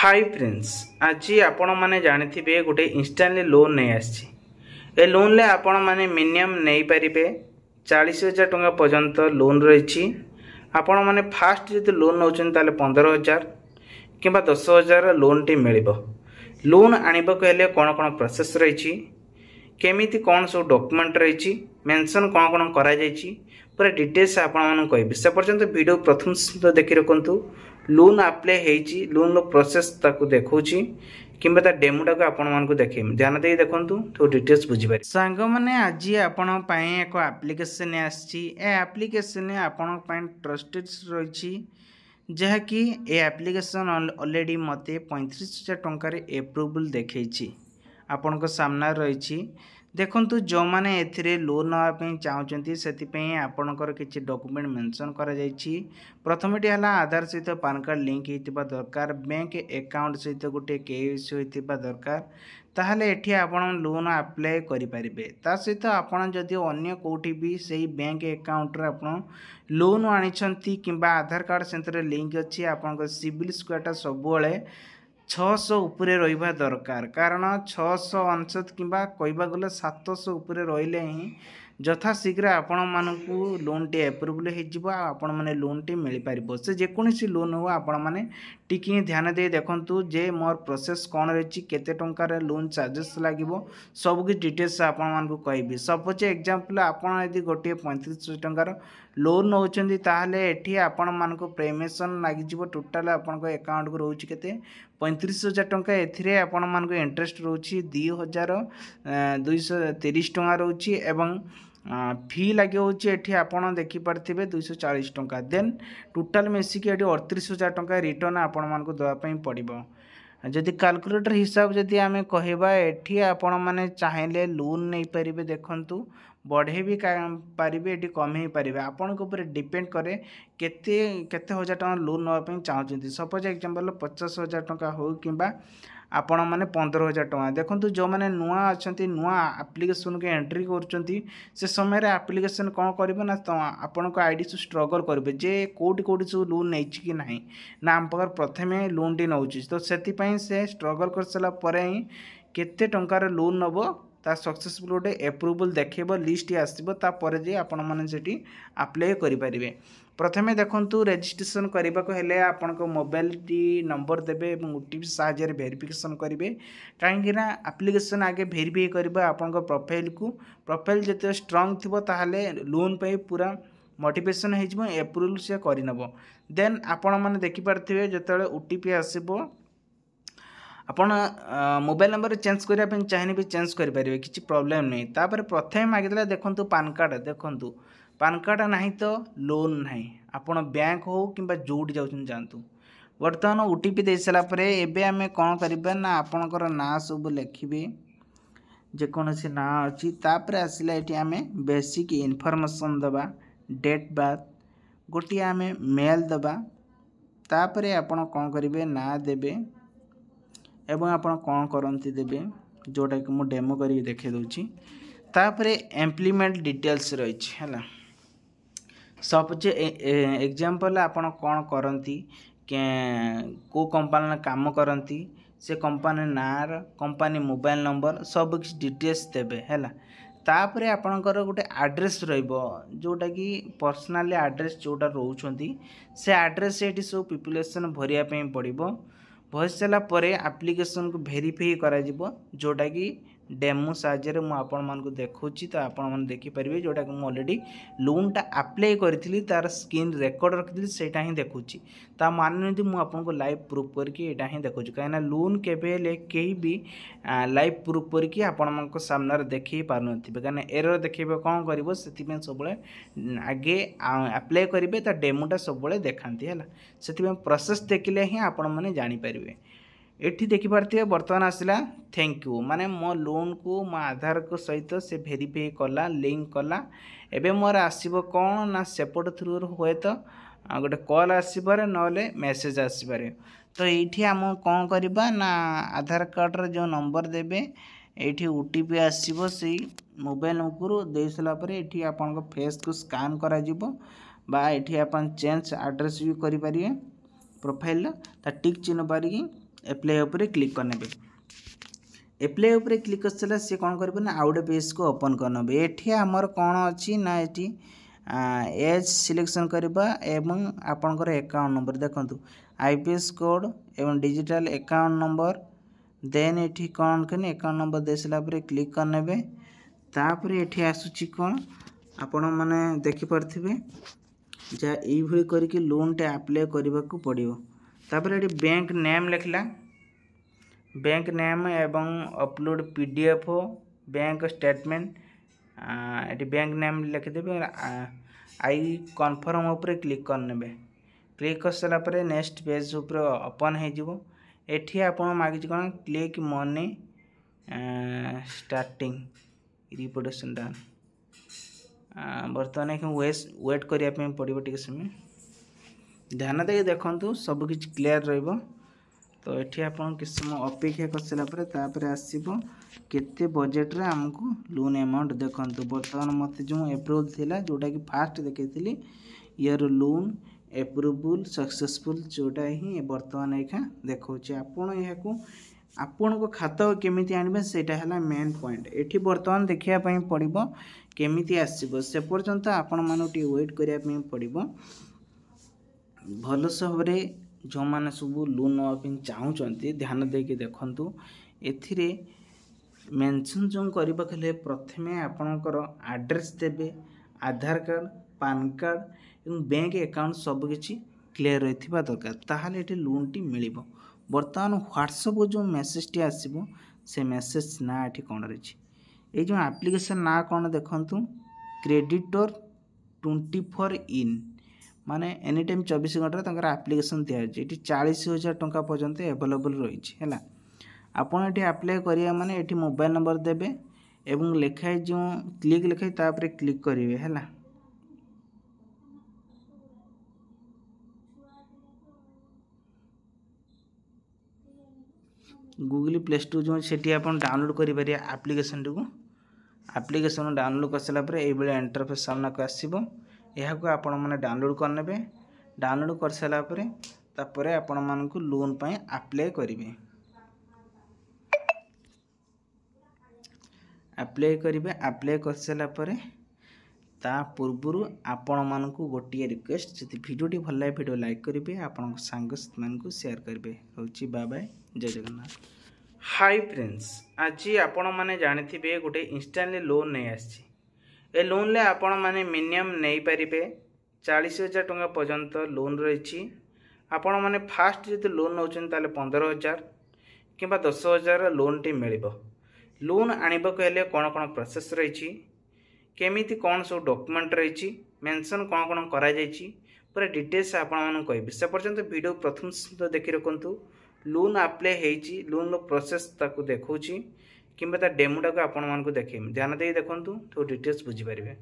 Hi friends, आज आपण मैंने जानी गोटे इंस्टांटली लोन नहीं आसी। ए लोन ले आपण मैंने मिनिमम नहीं पारे 40,000 टंका पर्यंत लोन रही। आपण मैंने फास्ट जो लोन नौ 15,000 कि 10,000 लोन टी मिल। लोन आणबा कहले कौन कौन प्रोसेस रही, केमिति कौन सब डॉक्यूमेंट रही, मेंशन कौन कौन करा जायछि, पूरा डिटेल्स आपण कहबी। से पर्यंत वीडियो प्रथम तो देखि रखंतु। लोन अप्लाई होईछि, लोन रो प्रोसेस ताकू देखौछि किंबा ता डेमोटा को आपण मान को देखिम, ध्यान दे देखंतु तो डिटेल्स बुझि पारे। सांग माने आज आपण पई एको एप्लीकेशन आछि। ए एप्लीकेशन आपण पई ट्रस्टेड रहिछि, जहा कि ए एप्लीकेशन ऑलरेडी मते 35,000 टंका रे अप्रूवल देखैछि। आपण को सामना रहिछि देखंतु। जो माने एथिरे लोन नापे चाहउचंती सेति आपणकर किछि डॉक्यूमेंट मेंशन करा जायछि। प्रथमटी हला आधार सहित पैन कार्ड लिंक हेतिबा दरकार, बैंक अकाउंट सहित गोटे केवाईसी होतिबा दरकार, ताहले एठी आपण लोन अप्लाई करि परिबे। ता सहित आपण जदि अन्य कोठी भी सेही बैंक अकाउंट रे आपण लोन आनिछंती किंबा आधार कार्ड सेंटर लिंक अछि, आपणकर सिविल स्कोर सबुले 600 उपरे रहिबा दरकार। कारण 600 किंबा कहबा गले 700 उपरे रहिले ही जथा शीघ्र आपण मानकू लोन टी अप्रूवल हो जिवो, आपण माने लोन टी मिल पारिबो। से जे कोनोसी लोन हो आपण माने टिकी ध्यान दे देखंतु जे मोर प्रोसेस कोन रहिछि, केते टंका रे लोन चार्जेस लागिवो, सब कि डिटेल्स आपण मानकू कहबी। सपोज एग्जांपल आपण यदि गोटे 35,000 टंका लोन नौचंदी, ताहले एठी आपण मानकू पेमेंशन लागि जिवो। टोटल आपण को अकाउंट को रहउछि केते 35,000 टंका। एथिरे आपण मानकू इंटरेस्ट रहउछि 2,230 टंका रहउछि एवं फी लगे होची एठी आपण देखि परथिबे 240 टंका। देन टोटल मेसिक एठी 38,000 टंका रिटर्न आपण मानकू दवा पई पड़िबो। जदि कैलकुलेटर हिसाब जदि आमे कहबा एठी आपण माने चाहेले लोन नै परिबे। देखंतु बढ़े भी पारिबे, एठी कम ही पारिबे। आपण को ऊपर डिपेंड करे केते केते हजार टंका लोन नवा पई चाहउचंती। सपोज एग्जांपल 50,000 टंका हो किंबा आपण माने 15,000 टंका। देखंतु जो माने नुआ अछंती, नुआ एप्लीकेशन के एंट्री करचंती, से समय रे एप्लीकेशन कोन करबे ना आपण को आईडी से स्ट्रगल करबे जे कोडी कोडी से लोन नै छि कि नाही ना हम पर प्रथमे लोन टी नउछि। तो सेति पई से स्ट्रगल कर सला परे ही केते टंका रे लोन नबो ता सक्सेसफुल गोटे अप्रूवल देखेबो, लिस्ट आसीबो, ता परे जे आपण माने सेठी अप्लाई करि परिबे। प्रथमे देखंतु रजिस्ट्रेशन करबा को हेले आपण को मोबाइल टी नंबर देबे एवं ओटीपी साहाय्य वेरिफिकेशन करिवे। काहेकि ना एप्लीकेशन आगे वेरीफाई करबा आपण को प्रोफाइल जते स्ट्रांग थिबो ताहाले लोन पे पूरा मोटिवेशन हे जिवो, अप्रूवल से करि नबो। देन आपण माने देखि परथिबे जतले ओटीपी आसीबो, आपण मोबाइल नंबर चेंज करिया पे चाहेने भी चेंज करि परिबे, किछि प्रॉब्लम नै। तापर प्रथमे मागिदला देखंतु पैन कार्ड। देखंतु पैन कार्ड नाही तो लोन नाही, आपण बैंक हो किंबा जोड जाउछन जानतु। वर्तमान ओटीपी दे सला परे एबे हमें कोन करबा ना आपणकर ना सब लिखिबे, जे कोनसी ना अछि। तापर आसिला एठी हमें बेसिक इन्फॉर्मेशन दबा, डेट बर्थ गोटी हमें मेल दबा। तापर आपण कोन करिवे ना देबे एवं आपण कोन करंती देबे, जोटा कि मु डेमो करी देखे दोछि। तापर एम्प्लॉयमेंट डिटेल्स रहिछि हला। सपोज एग्जांपल आपण कोन करंती, को कंपनी काम करंती, से कंपनी नार, कंपनी मोबाइल नंबर सब किछ डिटेल्स देबे हला। तापर आपणकर गोटे एड्रेस रहिबो, जोटा कि पर्सनली एड्रेस जोटा रहउछंती, से एड्रेस एठी सब पॉपुलेशन भरिया पे पड़िबो। भरि सारा परे एप्लीकेशन को वेरीफाई करा जिवो, जोटा कि डेमो साहाय्य मु आपण मान को देखौछि। तो आपण मान देखि परिबे जोटा कि मु ऑलरेडी लोन टा अप्लाई करथिली, तार स्क्रीन रिकॉर्ड रखथिली, सेटा ही देखौछि। ता माने नथि मु आपण को लाइव प्रूफ करके एटा ही देखौछि। काहेना लोन केबे ले केही भी लाइव प्रूफ करके आपण मान को सामने रे देखि पारु नथिबे। काहेना एरर देखिबे कोन करिवो, सेति में सबले आगे अप्लाई करिवे, ता डेमो टा सबले देखांती हला। सेति में प्रोसेस देखिले ही आपण माने जानि परिबे। एठी देखि पारथिबे वर्तमान आसिला थैंक यू, माने मो लोन को मो आधार को सहित से वेरीफाई कला, लिंक कला। एबे मोर आसीबो कोन ना सेपट थ्रू होय तो गोटे कॉल आसीबारे नले मेसेज आसीबारे। तो एठी हम कोन करबा ना आधार कार्ड रे जो नंबर देबे, एठी ओटीपी आसीबो, सेही मोबाइल नंबर दे सला परे एठी आपन को फेस को स्कैन करा जिवो, बा एठी आपन चेंज एड्रेस भी करि परिए। प्रोफाइल ता टिक चिन्ह पारिकी एप्लाई उपर क्लिक करने। एप्लाई उपर क्लिक कर सारा सी कौन कर आउ गोटे पेज को ओपन करने। ये आमर कौन अच्छी ना ये एज सिलेक्शन करवा एवं आपणकर अकाउंट नंबर देखो आईपीएस कोड एवं डिजिटल अकाउंट नंबर देन ये कौन कर अकाउंट नंबर दे सारापर क्लिक करने। तापर ये आसूची कौन आपण मैंने देखिपे जहाँ ये करके लोन टे अप्लाई करने को पड़ो। तापर ये बैंक नेम लिखला बैंक नेम एवं अपलोड पीडीएफ बैंक स्टेटमेंट ये बैंक नेम लिखिदेवे आई कन्फर्म उपर क्लिक करने। क्लिक कर सारापर नेक्स्ट पेज उपर ओपन हो एठी आपण मागिच कौन क्लिक मनी स्टार्टिंग रिपोर्टेशन डाउन बर्तमान वेट करने पड़ो टे समय ध्यान दे देखु सबकि क्लीयर रही। तो ये आप किस समय अपेक्षा कर सारापर आसो केते बजेट रे आमको लोन अमाउंट देखु। बर्तमान मत जो अप्रूवल थिला जोटा कि फास्ट देखी ईयर लोन अप्रूवल सक्सेसफुल जोटा ही बर्तमान एखा देखा आपण को खाता केमी आने से मेन पॉइंट ये बर्तमान देखापी पड़ो केमी आसो से पर्यंत आपण मान वेट करने पड़ो भलस भाव जो मैंने सब लोन नापी चाहूँगी ध्यान देके देखु एथिरे मेंशन जो करबा कले प्रथमे आपणकर एड्रेस देबे आधार कार्ड पान कार्ड एवं बैंक अकाउंट सबकि क्लीयर रही दरकार ताहले ये लोन टी मिल। बर्तमान व्हाट्सएप जो मेसेज टी आसो से मेसेज ना ये कौन रही ये जो एप्लिकेशन ना कौन देखु क्रेडिटर 24 इन माने एनी टाइम 24 घंटा एप्लिकेशन दिखाई 40,000 टंका पर्यंत एवेलेबल रही है। आपड़ ये अप्लाई करिया माने ये मोबाइल नंबर देबे एवं लिखाई जो क्लिक लिखाई तापर क्लिक करेंगे है। गूगल प्ले स्टोर जो सेठी आपन डाउनलोड करि परिया एप्लिकेशन को एप्लिकेशन डाउनलोड कर सारापर ये इंटरफेस सामना को आसीबो यह को आपण मैंने डाउनलोड करने। डाउनलोड कर सारापर तापर आपण मान को लोन पाए अप्लाई करेंगे अप्लाई कर सारापर ता पूर्व आपण मान को गोटे रिक्वेस्ट जब भिडियोटी भल लगे भिडियो लाइक करेंगे आपण सांगसाथी मान को शेयर करेंगे। रोची बाय बाय जय जगन्नाथ। हाय फ्रेंड्स आज आपण मैंने जानी गोटे इंस्टांटली लोन नहीं आसी ए लोन ले आपण मैंने मिनिमम नहीं पारे 40,000 टंका पर्यंत लोन रही। आपण मैंने फास्ट जो लोन नौ 15,000 कि 10,000 लोन टी मिल। लोन आने कौन कौन प्रोसेस रही केमिति कौन सब डॉक्यूमेंट रही मेंशन कौन कौन करा पूरा डिटेल्स आपण कहि से पर्यंत वीडियो प्रथम तो देखि रखु लोन अप्लाई होती लोन रो प्रोसेस ताकू देखौछि कि डेमोटा को आपण मान को देखें ध्यान दे देखु तो डिटेल्स बुझी पारे।